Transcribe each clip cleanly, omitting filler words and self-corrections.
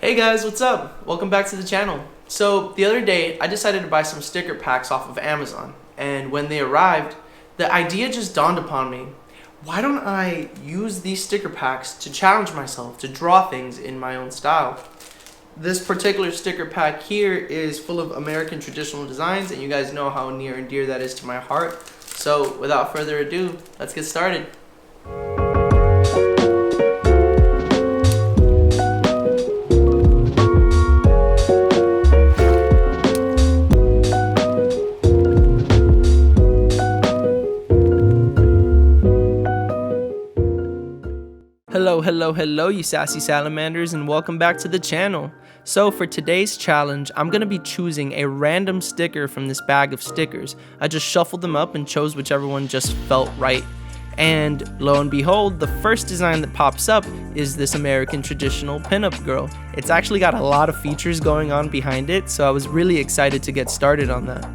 Hey guys, what's up? Welcome back to the channel. So the other day, I decided to buy some sticker packs off of Amazon, and when they arrived, the idea just dawned upon me. Why don't I use these sticker packs to challenge myself to draw things in my own style? This particular sticker pack here is full of American traditional designs, and you guys know how near and dear that is to my heart. So without further ado, let's get started. Hello, you sassy salamanders, and welcome back to the channel. So for today's challenge, I'm going to be choosing a random sticker from this bag of stickers. I just shuffled them up and chose whichever one just felt right. And lo and behold, the first design that pops up is this American traditional pinup girl. It's actually got a lot of features going on behind it, so I was really excited to get started on that.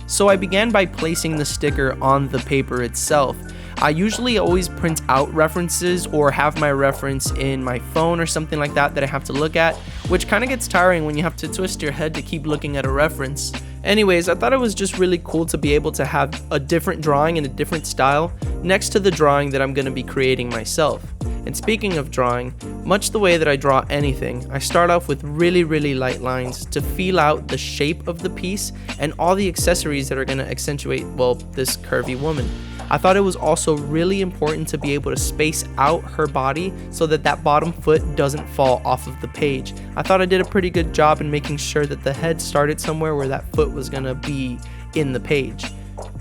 So I began by placing the sticker on the paper itself. I usually always print out references or have my reference in my phone or something like that I have to look at, which kind of gets tiring when you have to twist your head to keep looking at a reference. Anyways, I thought it was just really cool to be able to have a different drawing in a different style next to the drawing that I'm going to be creating myself. And speaking of drawing, much the way that I draw anything, I start off with really light lines to feel out the shape of the piece and all the accessories that are going to accentuate, well, this curvy woman. I thought it was also really important to be able to space out her body so that that bottom foot doesn't fall off of the page. I thought I did a pretty good job in making sure that the head started somewhere where that foot was gonna be in the page.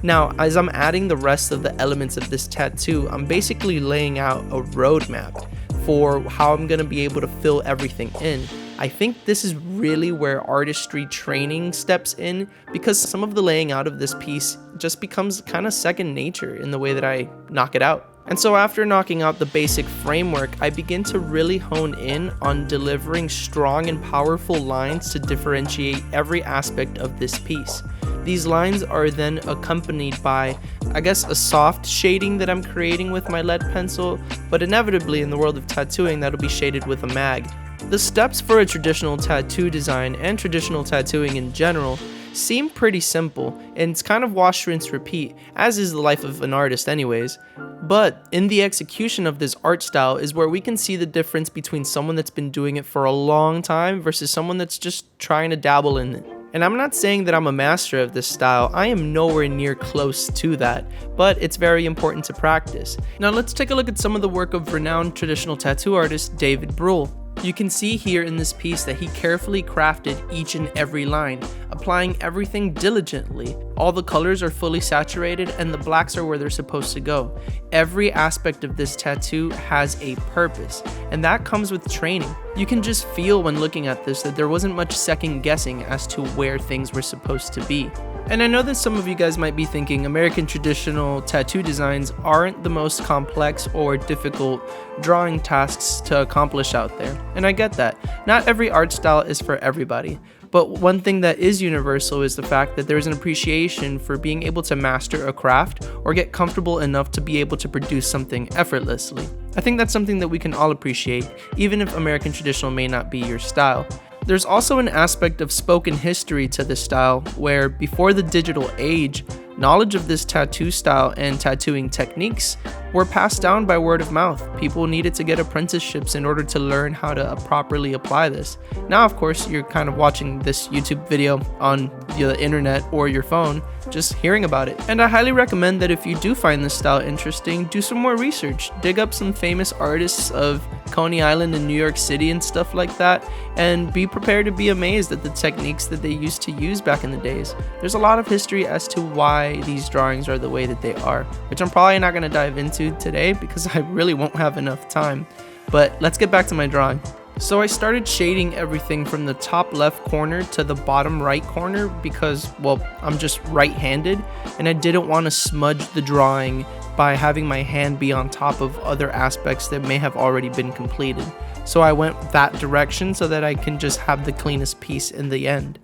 Now, as I'm adding the rest of the elements of this tattoo, I'm basically laying out a roadmap for how I'm gonna be able to fill everything in. I think this is really where artistry training steps in, because some of the laying out of this piece just becomes kind of second nature in the way that I knock it out. And so after knocking out the basic framework, I begin to really hone in on delivering strong and powerful lines to differentiate every aspect of this piece. These lines are then accompanied by, I guess, a soft shading that I'm creating with my lead pencil, but inevitably in the world of tattooing, that'll be shaded with a mag. The steps for a traditional tattoo design and traditional tattooing in general seem pretty simple, and it's kind of wash, rinse, repeat, as is the life of an artist anyways. But in the execution of this art style is where we can see the difference between someone that's been doing it for a long time versus someone that's just trying to dabble in it. And I'm not saying that I'm a master of this style, I am nowhere near close to that, but it's very important to practice. Now let's take a look at some of the work of renowned traditional tattoo artist David Brule. You can see here in this piece that he carefully crafted each and every line, applying everything diligently. All the colors are fully saturated and the blacks are where they're supposed to go. Every aspect of this tattoo has a purpose, and that comes with training. You can just feel when looking at this that there wasn't much second guessing as to where things were supposed to be. And I know that some of you guys might be thinking American traditional tattoo designs aren't the most complex or difficult drawing tasks to accomplish out there. And I get that. Not every art style is for everybody. But one thing that is universal is the fact that there's an appreciation for being able to master a craft or get comfortable enough to be able to produce something effortlessly. I think that's something that we can all appreciate, even if American traditional may not be your style. There's also an aspect of spoken history to this style where before the digital age, knowledge of this tattoo style and tattooing techniques were passed down by word of mouth. People needed to get apprenticeships in order to learn how to properly apply this. Now, of course, you're kind of watching this YouTube video on the internet or your phone, just hearing about it. And I highly recommend that if you do find this style interesting, do some more research. Dig up some famous artists of Coney Island and New York City and stuff like that, and be prepared to be amazed at the techniques that they used to use back in the days. There's a lot of history as to why these drawings are the way that they are, which I'm probably not going to dive into today because I really won't have enough time. But let's get back to my drawing. So I started shading everything from the top left corner to the bottom right corner because, well, I'm just right-handed and I didn't want to smudge the drawing by having my hand be on top of other aspects that may have already been completed. So I went that direction so that I can just have the cleanest piece in the end.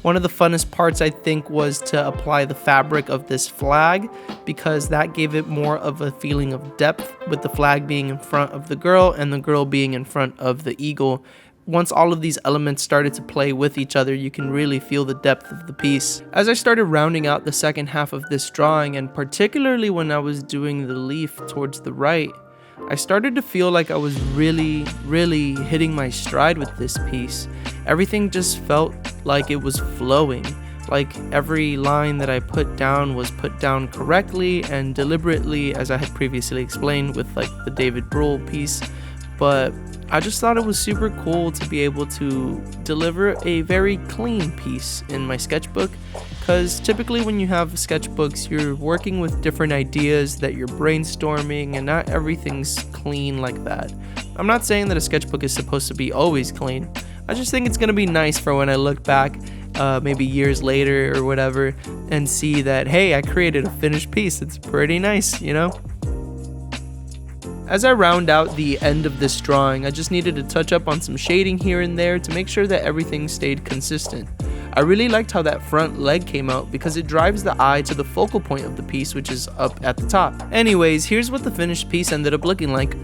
One of the funnest parts, I think, was to apply the fabric of this flag, because that gave it more of a feeling of depth, with the flag being in front of the girl and the girl being in front of the eagle, once all of these elements started to play with each other, you can really feel the depth of the piece. As I started rounding out the second half of this drawing, and particularly when I was doing the leaf towards the right, I started to feel like I was really hitting my stride with this piece. Everything just felt like it was flowing. Like every line that I put down was put down correctly and deliberately, as I had previously explained with like the David Brühl piece. But I just thought it was super cool to be able to deliver a very clean piece in my sketchbook, because typically when you have sketchbooks, you're working with different ideas that you're brainstorming, and not everything's clean like that. I'm not saying that a sketchbook is supposed to be always clean. I just think it's gonna be nice for when I look back maybe years later or whatever and see that, hey, I created a finished piece. It's pretty nice, you know? As I round out the end of this drawing, I just needed to touch up on some shading here and there to make sure that everything stayed consistent. I really liked how that front leg came out because it drives the eye to the focal point of the piece, which is up at the top. Anyways, here's what the finished piece ended up looking like.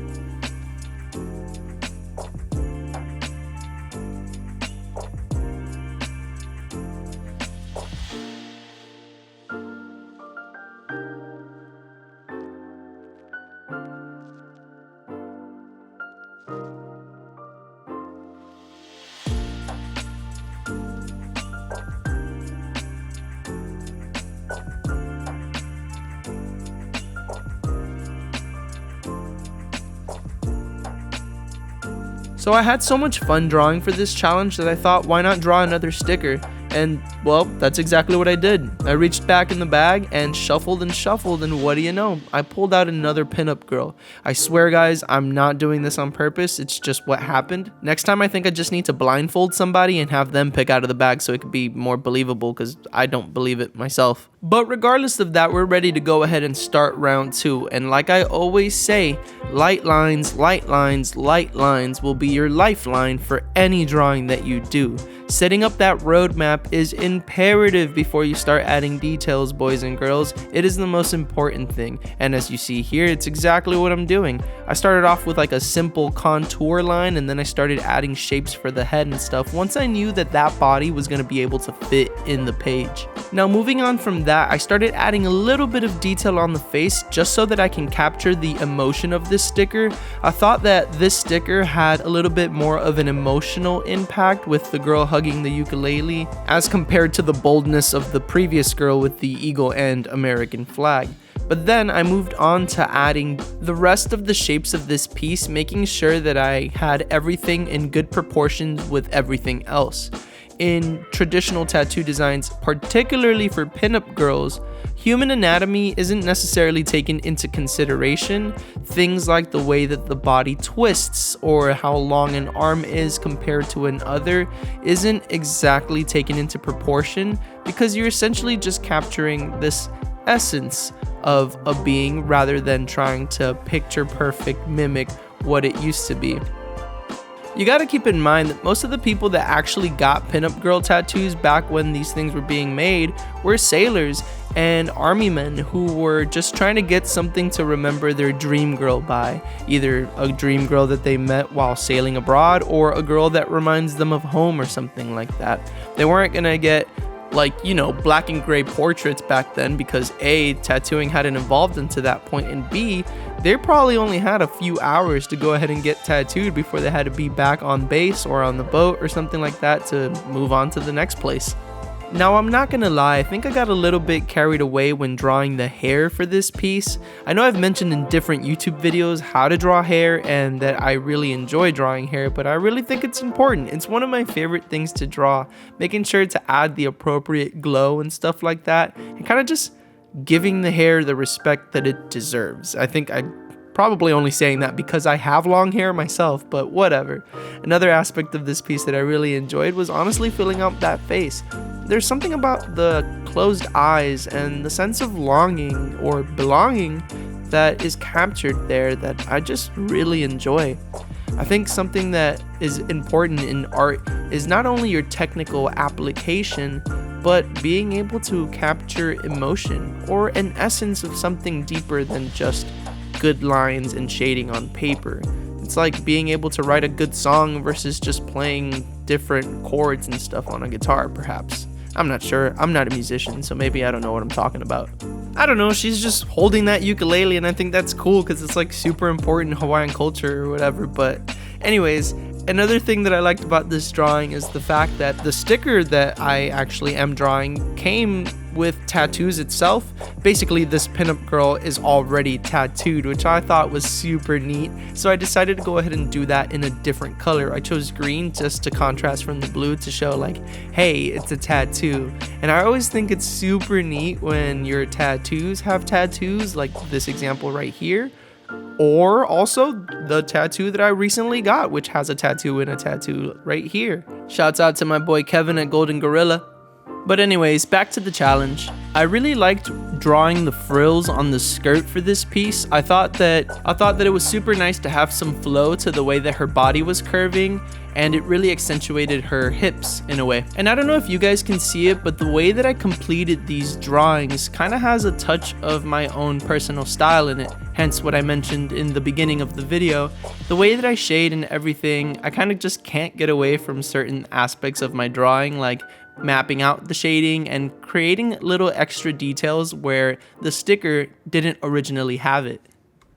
So I had so much fun drawing for this challenge that I thought, why not draw another sticker? And well, that's exactly what I did. I reached back in the bag and shuffled, and what do you know? I pulled out another pinup girl. I swear guys, I'm not doing this on purpose, it's just what happened. Next time I think I just need to blindfold somebody and have them pick out of the bag so it could be more believable, because I don't believe it myself. But regardless of that, we're ready to go ahead and start round 2. And like I always say, light lines will be your lifeline for any drawing that you do. Setting up that roadmap is imperative before you start adding details, boys and girls. It is the most important thing, and as you see here, it's exactly what I'm doing. I started off with like a simple contour line, and then I started adding shapes for the head and stuff once I knew that that body was going to be able to fit in the page. Now moving on from that, I started adding a little bit of detail on the face just so that I can capture the emotion of this sticker. I thought that this sticker had a little bit more of an emotional impact with the girl hugging the ukulele as compared to the boldness of the previous girl with the eagle and American flag. But then I moved on to adding the rest of the shapes of this piece, making sure that I had everything in good proportions with everything else. In traditional tattoo designs, particularly for pinup girls, human anatomy isn't necessarily taken into consideration. Things like the way that the body twists or how long an arm is compared to another isn't exactly taken into proportion, because you're essentially just capturing this essence of a being rather than trying to picture perfect mimic what it used to be. You gotta keep in mind that most of the people that actually got pinup girl tattoos back when these things were being made were sailors and army men who were just trying to get something to remember their dream girl by. Either a dream girl that they met while sailing abroad, or a girl that reminds them of home or something like that. They weren't gonna get, like, you know, black and gray portraits back then because A, tattooing hadn't evolved into that point, and B, they probably only had a few hours to go ahead and get tattooed before they had to be back on base or on the boat or something like that to move on to the next place. Now, I'm not gonna lie, I think I got a little bit carried away when drawing the hair for this piece. I know I've mentioned in different YouTube videos how to draw hair and that I really enjoy drawing hair, but I really think it's important. It's one of my favorite things to draw, making sure to add the appropriate glow and stuff like that, and kind of just giving the hair the respect that it deserves. I think I'm probably only saying that because I have long hair myself, but whatever. Another aspect of this piece that I really enjoyed was honestly filling out that face. There's something about the closed eyes and the sense of longing or belonging that is captured there that I just really enjoy. I think something that is important in art is not only your technical application, but being able to capture emotion or an essence of something deeper than just good lines and shading on paper. It's like being able to write a good song versus just playing different chords and stuff on a guitar, perhaps. I'm not sure. I'm not a musician, so maybe I don't know what I'm talking about. I don't know, she's just holding that ukulele, and I think that's cool because it's like super important in Hawaiian culture or whatever. But anyways, another thing that I liked about this drawing is the fact that the sticker that I actually am drawing came with tattoos itself. Basically, this pinup girl is already tattooed, which I thought was super neat. So I decided to go ahead and do that in a different color. I chose green just to contrast from the blue to show like, hey, it's a tattoo. And I always think it's super neat when your tattoos have tattoos, like this example right here. Or also the tattoo that I recently got, which has a tattoo and a tattoo right here. Shouts out to my boy Kevin at Golden Gorilla. But anyways, back to the challenge. I really liked drawing the frills on the skirt for this piece. I thought that it was super nice to have some flow to the way that her body was curving, and it really accentuated her hips in a way. And I don't know if you guys can see it, but the way that I completed these drawings kind of has a touch of my own personal style in it. Hence what I mentioned in the beginning of the video. The way that I shade and everything, I kind of just can't get away from certain aspects of my drawing, like mapping out the shading and creating little extra details where the sticker didn't originally have it.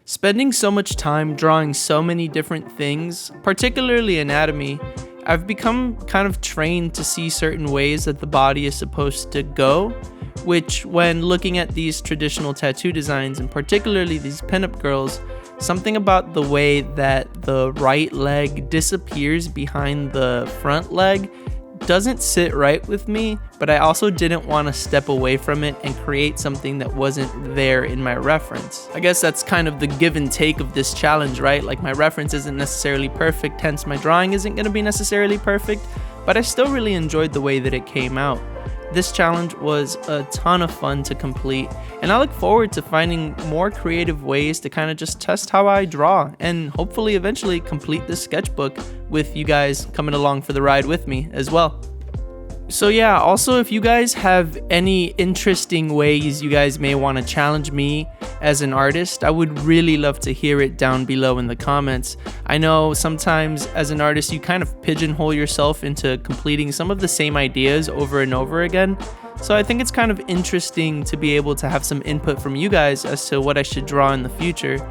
Spending so much time drawing so many different things, particularly anatomy, I've become kind of trained to see certain ways that the body is supposed to go, which when looking at these traditional tattoo designs, and particularly these pinup girls, something about the way that the right leg disappears behind the front leg doesn't sit right with me, but I also didn't want to step away from it and create something that wasn't there in my reference. I guess that's kind of the give and take of this challenge, right? Like my reference isn't necessarily perfect, hence my drawing isn't going to be necessarily perfect, but I still really enjoyed the way that it came out. This challenge was a ton of fun to complete, and I look forward to finding more creative ways to kind of just test how I draw and hopefully eventually complete this sketchbook with you guys coming along for the ride with me as well. So yeah, also if you guys have any interesting ways you guys may want to challenge me as an artist, I would really love to hear it down below in the comments. I know sometimes as an artist you kind of pigeonhole yourself into completing some of the same ideas over and over again. So I think it's kind of interesting to be able to have some input from you guys as to what I should draw in the future.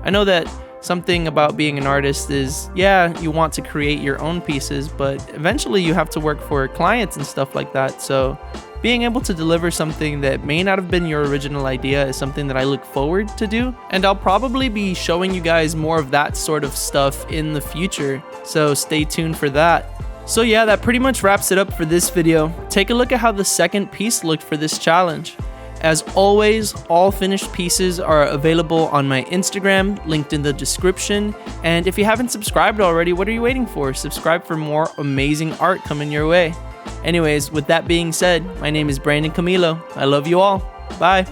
I know that something about being an artist is, yeah, you want to create your own pieces, but eventually you have to work for clients and stuff like that. So being able to deliver something that may not have been your original idea is something that I look forward to do. And I'll probably be showing you guys more of that sort of stuff in the future. So stay tuned for that. So yeah, that pretty much wraps it up for this video. Take a look at how the second piece looked for this challenge. As always, all finished pieces are available on my Instagram, linked in the description. And if you haven't subscribed already, what are you waiting for? Subscribe for more amazing art coming your way. Anyways, with that being said, my name is Brandon Camilo. I love you all. Bye.